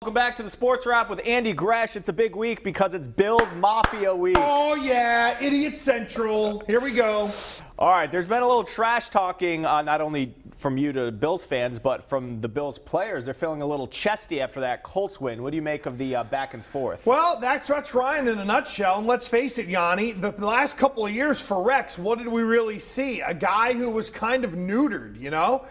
Welcome back to the Sports Wrap with Andy Gresh. It's a big week because it's Bills Mafia week. Oh, yeah. Idiot Central. Here we go. All right, there's been a little trash talking, not only from you to Bills fans, but from the Bills players. They're feeling a little chesty after that Colts win. What do you make of the back and forth? Well, that's Ryan in a nutshell. And let's face it, Yianni, the last couple of years for Rex, what did we really see? A guy who was kind of neutered, you know?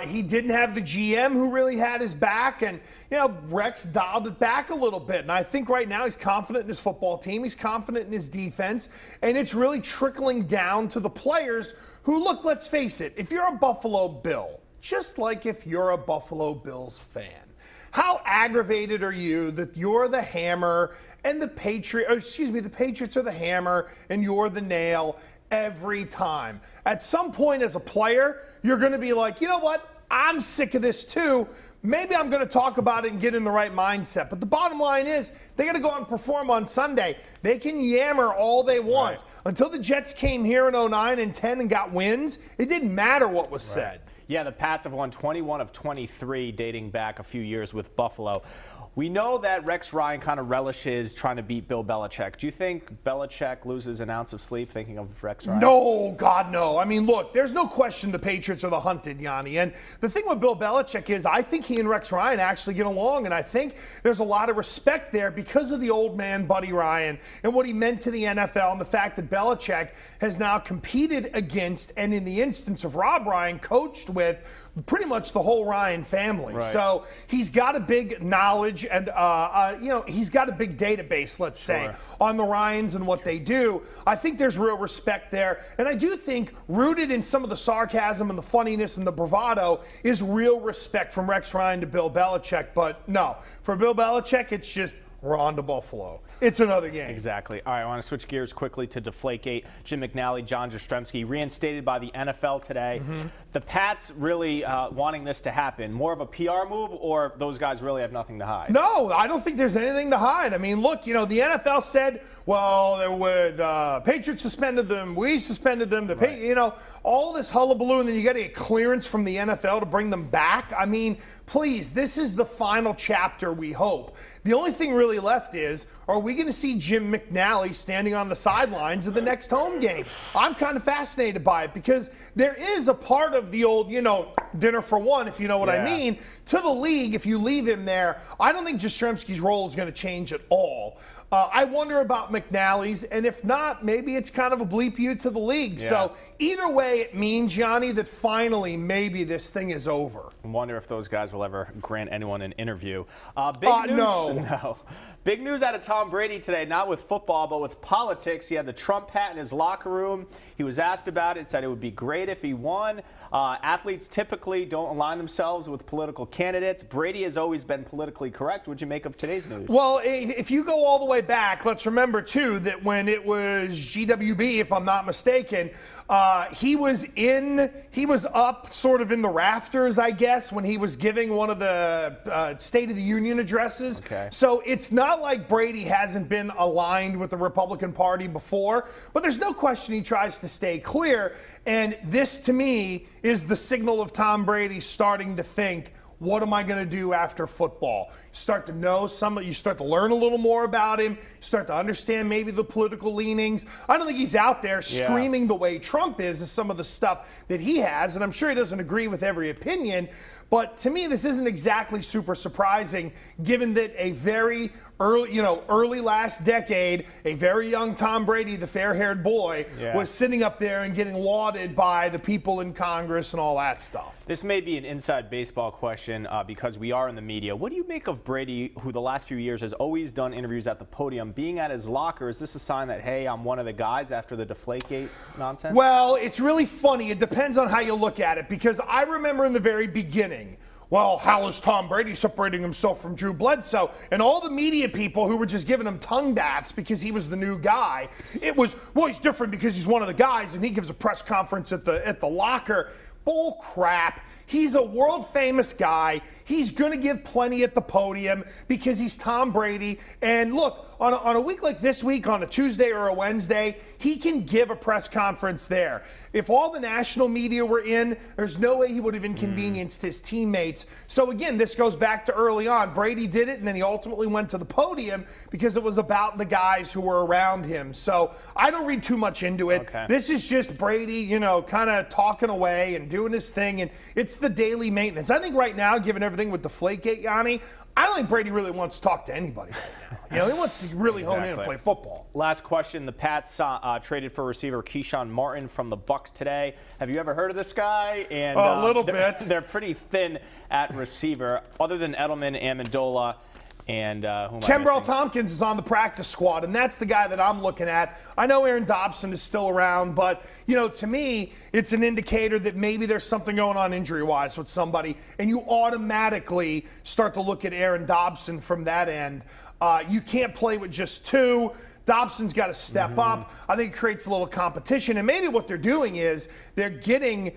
He didn't have the GM who really had his back, and, you know, Rex dialed it back a little bit. And I think right now he's confident in his football team. He's confident in his defense. And it's really trickling down to the players who, look, let's face it, if you're a Buffalo Bill, just like if you're a Buffalo Bills fan, how aggravated are you that you're the hammer and the Patriots are the hammer and you're the nail every time? At some point as a player, you're going to be like, you know what? I'm sick of this too. Maybe I'm going to talk about it and get in the right mindset. But the bottom line is they got to go out and perform on Sunday. They can yammer all they want. Right. Until the Jets came here in 09 and 10 and got wins, it didn't matter what was said. Yeah, the Pats have won 21 of 23 dating back a few years with Buffalo. We know that Rex Ryan kind of relishes trying to beat Bill Belichick. Do you think Belichick loses an ounce of sleep thinking of Rex Ryan? No, God, no. I mean, look, there's no question the Patriots are the hunted, Yianni. And the thing with Bill Belichick is I think he and Rex Ryan actually get along, and I think there's a lot of respect there because of the old man, Buddy Ryan, and what he meant to the NFL and the fact that Belichick has now competed against, and in the instance of Rob Ryan, coached with pretty much the whole Ryan family. Right. So he's got a big knowledge and, you know, he's got a big database, let's say, on the Ryans and what they do. I think there's real respect there. And I do think rooted in some of the sarcasm and the funniness and the bravado is real respect from Rex Ryan to Bill Belichick. But no, for Bill Belichick, it's just we're on to Buffalo. It's another game. Exactly. All right, I want to switch gears quickly to Deflategate. Jim McNally, John Jastrzemski, reinstated by the NFL today. The Pats really wanting this to happen. More of a PR move, or those guys really have nothing to hide? No, I don't think there's anything to hide. I mean, look, you know, the NFL said, well, the Patriots suspended them, we suspended them, you know, all this hullabaloo, and then you got to get clearance from the NFL to bring them back. I mean, please, this is the final chapter, we hope. The only thing really left is, are we going to see Jim McNally standing on the sidelines of the next home game? I'm kind of fascinated by it because there is a part of the old, you know, dinner for one, if you know what I mean, to the league. If you leave him there, I don't think Jastrzemski's role is going to change at all. I wonder about McNally's, and if not, maybe it's kind of a bleep you to the league. Yeah. So either way, it means, Yianni, that finally maybe this thing is over. I wonder if those guys will ever grant anyone an interview. Big news. No. Big news out of Tom Brady today, not with football, but with politics. He had the Trump hat in his locker room. He was asked about it, said it would be great if he won. Athletes typically don't align themselves with political candidates. Brady has always been politically correct. What'd you make of today's news? Well, if you go all the way back, let's remember, too, that when it was GWB, if I'm not mistaken, he was up sort of in the rafters, I guess, when he was giving one of the State of the Union addresses. Okay. So it's not like Brady hasn't been aligned with the Republican Party before, but there's no question he tries to stay clear. And this, to me, is the signal of Tom Brady starting to think, what am I going to do after football? You start to know you start to learn a little more about him. You start to understand maybe the political leanings. I don't think he's out there screaming the way Trump is some of the stuff that he has, and I'm sure he doesn't agree with every opinion. But to me, this isn't exactly super surprising, given that a very early last decade, a very young Tom Brady, the fair-haired boy, was sitting up there and getting lauded by the people in Congress and all that stuff. This may be an inside baseball question because we are in the media. What do you make of Brady, who the last few years has always done interviews at the podium, being at his locker? Is this a sign that, hey, I'm one of the guys after the Deflategate nonsense? Well, it's really funny. It depends on how you look at it, because I remember in the very beginning, well, how is Tom Brady separating himself from Drew Bledsoe? And all the media people who were just giving him tongue bats because he was the new guy. It was, well, he's different because he's one of the guys and he gives a press conference at the locker. Bull crap. He's a world-famous guy. He's going to give plenty at the podium because he's Tom Brady. And look, on a week like this week, on a Tuesday or a Wednesday, he can give a press conference there. If all the national media were in, there's no way he would have inconvenienced his teammates. So again, this goes back to early on. Brady did it, and then he ultimately went to the podium because it was about the guys who were around him. So I don't read too much into it. Okay. This is just Brady, kind of talking away and doing his thing, and it's the daily maintenance. I think right now, given everything with deflategate, Yianni, I don't think Brady really wants to talk to anybody right now. He wants to really hone in and play football. Last question. The Pats traded for receiver Keyshawn Martin from the Bucs today. Have you ever heard of this guy? And a little bit. They're pretty thin at receiver, other than Edelman, Amendola, and Kenbrell Thompkins is on the practice squad, and that's the guy that I'm looking at. I know Aaron Dobson is still around, but, to me, it's an indicator that maybe there's something going on injury-wise with somebody, and you automatically start to look at Aaron Dobson from that end. You can't play with just two. Dobson's got to step up. I think it creates a little competition. And maybe what they're doing is they're getting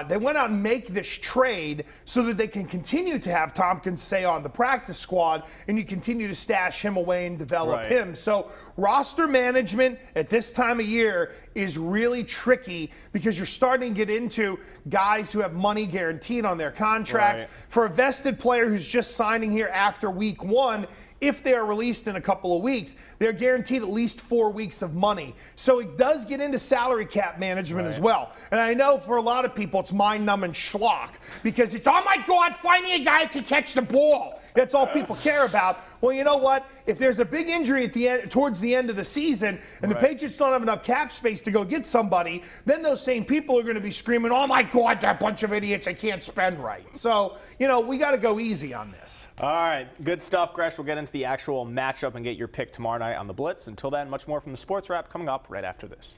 they went out and make this trade so that they can continue to have Thompkins stay on the practice squad and you continue to stash him away and develop him. So roster management at this time of year is really tricky because you're starting to get into guys who have money guaranteed on their contracts. For a vested player who's just signing here after week 1, if they are released in a couple of weeks, they're guaranteed at least 4 weeks of money. So it does get into salary cap management as well. And I know for a lot of people it's mind-numbing schlock because it's, oh my God, find me a guy who can catch the ball. That's all people care about. Well, you know what? If there's a big injury at the end, towards the end of the season, and the Patriots don't have enough cap space to go get somebody, then those same people are going to be screaming, oh my God, that bunch of idiots, I can't spend right. So, we got to go easy on this. All right, good stuff, Gresh. We'll get into the actual matchup and get your pick tomorrow night on the Blitz. Until then, much more from the Sports Wrap coming up right after this.